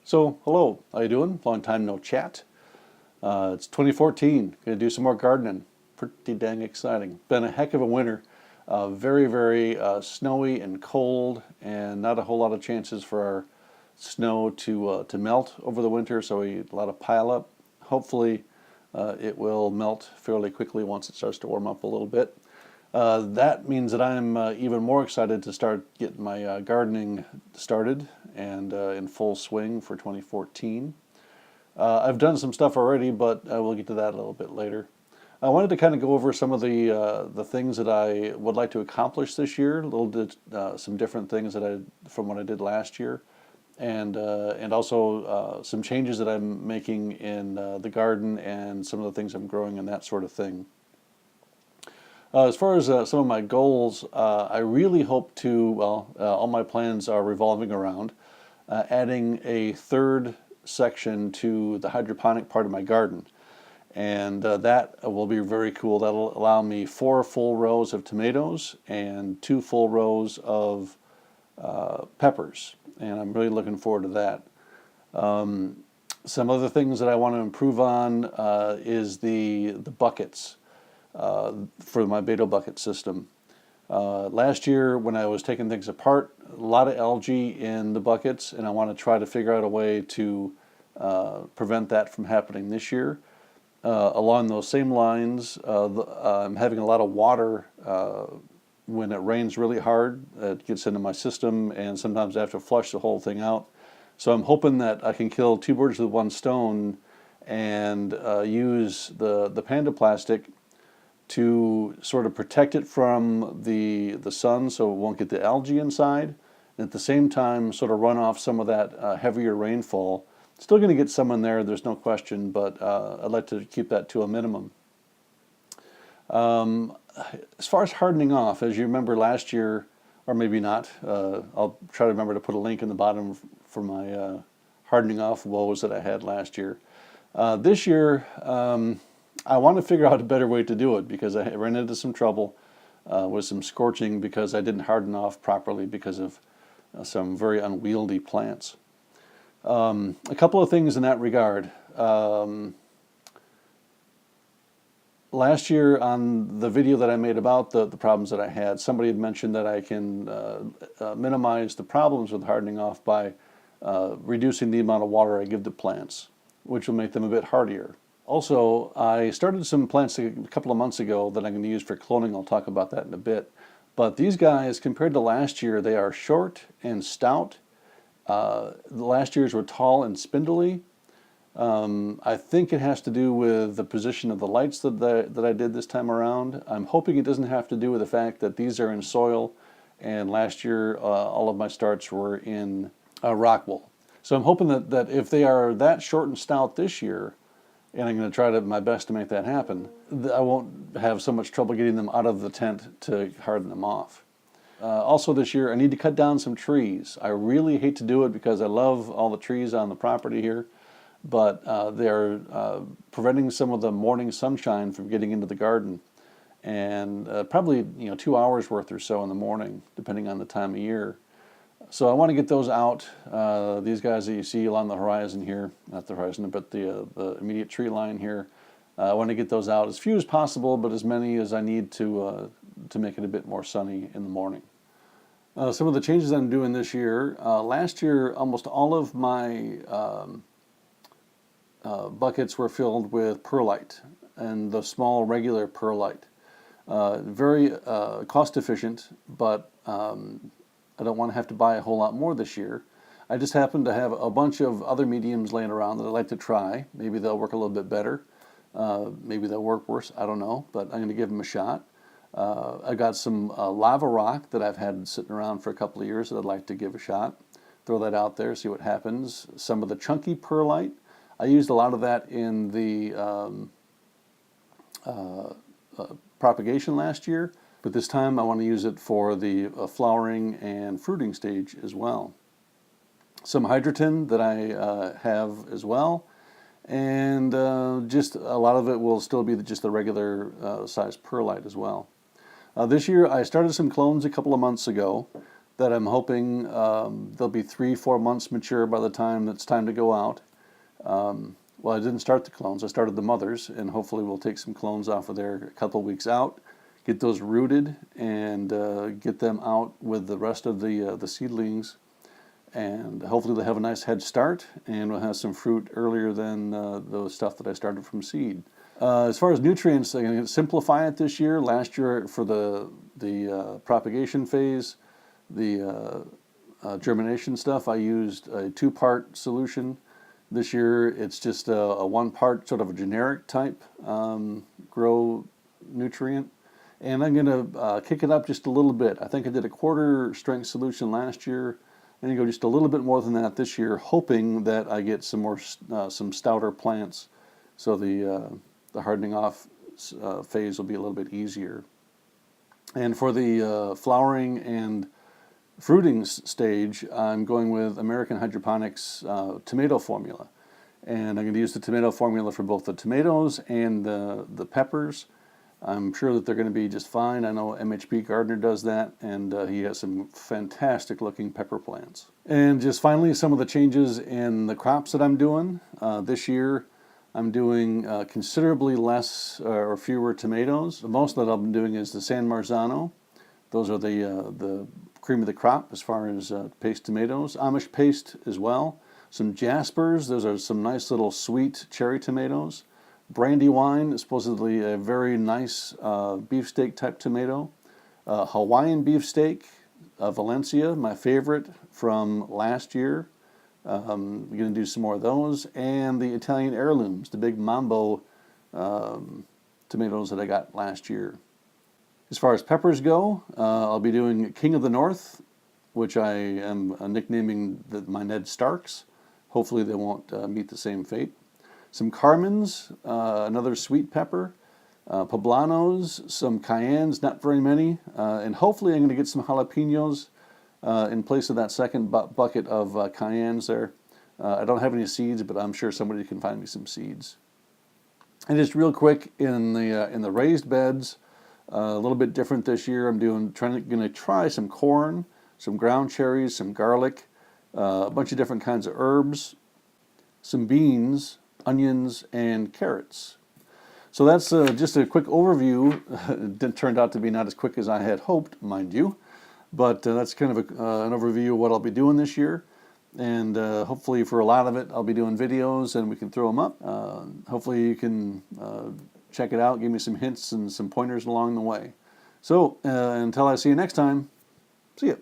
So, hello, how you doing? Long time no chat. It's 2014. Gonna do some more gardening. Pretty dang exciting. Been a heck of a winter. Very snowy and cold, and not a whole lot of chances for our snow to melt over the winter. So a lot of pile up. Hopefully, it will melt fairly quickly once it starts to warm up a little bit. That means that I'm even more excited to start getting my gardening started and in full swing for 2014. I've done some stuff already, but we'll get to that a little bit later. I wanted to kind of go over some of the things that I would like to accomplish this year, some different things from what I did last year, and also some changes that I'm making in the garden and some of the things I'm growing and that sort of thing. As far as some of my goals, I really hope to, all my plans are revolving around adding a third section to the hydroponic part of my garden. And that will be very cool. That'll allow me 4 full rows of tomatoes and 2 full rows of peppers. And I'm really looking forward to that. Some other things that I want to improve on is the buckets. For my Beto bucket system. Last year when I was taking things apart, a lot of algae in the buckets, and I want to try to figure out a way to prevent that from happening this year. Along those same lines, I'm having a lot of water when it rains really hard. It gets into my system, and sometimes I have to flush the whole thing out. So I'm hoping that I can kill 2 birds with 1 stone and use the Panda plastic to sort of protect it from the sun so it won't get the algae inside, and at the same time sort of run off some of that heavier rainfall. Still going to get some in there, there's no question, but I'd like to keep that to a minimum. As far as hardening off, as you remember last year, or maybe not, I'll try to remember to put a link in the bottom for my hardening off woes that I had last year. This year, I want to figure out a better way to do it because I ran into some trouble with some scorching because I didn't harden off properly because of some very unwieldy plants. A couple of things in that regard. Last year on the video that I made about the problems that I had, somebody had mentioned that I can minimize the problems with hardening off by reducing the amount of water I give the plants, which will make them a bit hardier. Also, I started some plants a couple of months ago that I'm going to use for cloning. I'll talk about that in a bit. But these guys, compared to last year, they are short and stout. The last year's were tall and spindly. I think it has to do with the position of the lights that I did this time around. I'm hoping it doesn't have to do with the fact that these are in soil, and last year all of my starts were in rock wool. So I'm hoping that if they are that short and stout this year, and I'm going to try my best to make that happen, I won't have so much trouble getting them out of the tent to harden them off. Also this year, I need to cut down some trees. I really hate to do it because I love all the trees on the property here, but they're preventing some of the morning sunshine from getting into the garden. And probably 2 hours worth or so in the morning, depending on the time of year. So I want to get those out. These guys that you see along the horizon here, not the horizon, but the immediate tree line here, I want to get those out as few as possible, but as many as I need to make it a bit more sunny in the morning. Some of the changes I'm doing this year, last year almost all of my buckets were filled with perlite, and the small regular perlite. Very cost efficient, but I don't want to have to buy a whole lot more this year. I just happen to have a bunch of other mediums laying around that I'd like to try. Maybe they'll work a little bit better. Maybe they'll work worse. I don't know, but I'm going to give them a shot. I've got some lava rock that I've had sitting around for a couple of years that I'd like to give a shot. Throw that out there, see what happens. Some of the chunky perlite. I used a lot of that in the propagation last year. But this time I want to use it for the flowering and fruiting stage as well. Some hydroton that I have as well, and just a lot of it will still be just the regular size perlite as well. This year I started some clones a couple of months ago. that I'm hoping they'll be 3-4 months mature by the time it's time to go out. Well, I didn't start the clones. I started the mothers, and hopefully we'll take some clones off of there a couple weeks out, get those rooted, and get them out with the rest of the seedlings. And hopefully they'll have a nice head start, and we'll have some fruit earlier than the stuff that I started from seed. As far as nutrients, I'm going to simplify it this year. Last year for the propagation phase, the germination stuff, I used a 2-part solution. This year it's just a 1-part, sort of a generic type grow nutrient. And I'm going to kick it up just a little bit. I think I did a 1/4 strength solution last year. I'm going to go just a little bit more than that this year, hoping that I get some more, some stouter plants, so the hardening off phase will be a little bit easier. And for the flowering and fruiting stage, I'm going with American Hydroponics tomato formula. And I'm going to use the tomato formula for both the tomatoes and the peppers. I'm sure that they're going to be just fine. I know MHP Gardner does that, and he has some fantastic looking pepper plants. And just finally, some of the changes in the crops that I'm doing. This year, I'm doing considerably less or fewer tomatoes. The most that I've been doing is the San Marzano. Those are the cream of the crop as far as paste tomatoes. Amish paste as well. Some Jaspers. Those are some nice little sweet cherry tomatoes. Brandywine is supposedly a very nice beefsteak type tomato. Hawaiian beefsteak, Valencia, my favorite from last year. We're going to do some more of those. And the Italian heirlooms, the big Mambo tomatoes that I got last year. As far as peppers go, I'll be doing King of the North, which I am nicknaming my Ned Starks. Hopefully they won't meet the same fate. Some Carmens, another sweet pepper, Poblanos, some Cayennes, not very many, and hopefully I'm going to get some jalapenos in place of that second bucket of Cayennes there. I don't have any seeds, but I'm sure somebody can find me some seeds. And just real quick, in the raised beds, a little bit different this year. I'm going to try some corn, some ground cherries, some garlic, a bunch of different kinds of herbs, some beans, onions, and carrots. So that's just a quick overview. It turned out to be not as quick as I had hoped, mind you, but that's kind of an overview of what I'll be doing this year. And hopefully for a lot of it, I'll be doing videos and we can throw them up. Hopefully you can check it out, give me some hints and some pointers along the way. So until I see you next time, see ya.